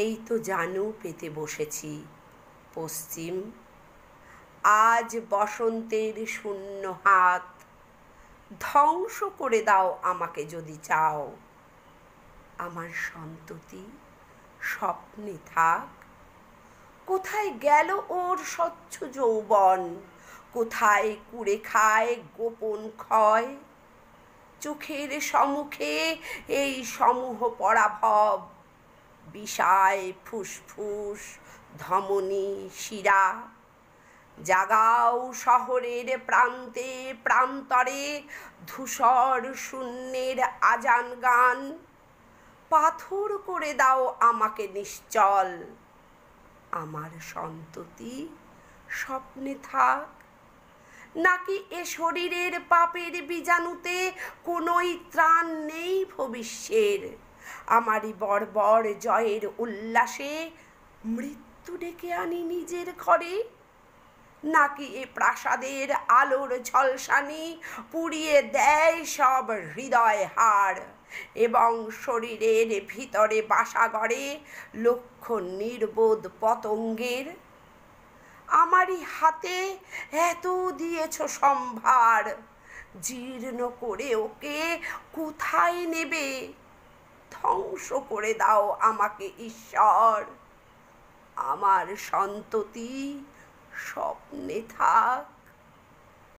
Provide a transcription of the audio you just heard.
এই তো জানু পেতে বসেছি পশ্চিম, আজ বসন্তের শূন্য হাত, ধ্বংস করে দাও আমাকে যদি চাও। আমার সন্ততি স্বপ্নে থাক, কোথায় গেল ওর স্বচ্ছ যৌবন, কোথায় কুড়ে খায় গোপন ক্ষয়। চোখের সম্মুখে এই সমূহ পরাভব, বিষায় ফুসফুস ধমনী শিরা। জাগাও শহরের প্রান্তে প্রান্তরে ধূসর শূন্যের আজান গান, পাথর করে দাও আমাকে নিশ্চল, আমার সন্ততি স্বপ্নে থাক। নাকি এ শরীরের পাপের বীজাণুতে কোনোই ত্রাণ নেই ভবিষ্যের, আমারই বর্বর জয়ের উল্লাসে মৃত্যু ডেকে আনি নিজের ঘরে। নাকি এ প্রাসাদের আলোর ঝলসানি পুড়িয়ে দেয় সব হৃদয় হাড়, এবং শরীরের ভিতরে বাসা গড়ে লক্ষ নির্বোধ পতঙ্গের। আমারই হাতে এত দিয়েছ সম্ভার, জীর্ণ করে ওকে কোথায় নেবে? ধ্বংস করে দাও আমাকে ঈশ্বর, আমার সন্ততি স্বপ্নে থাক।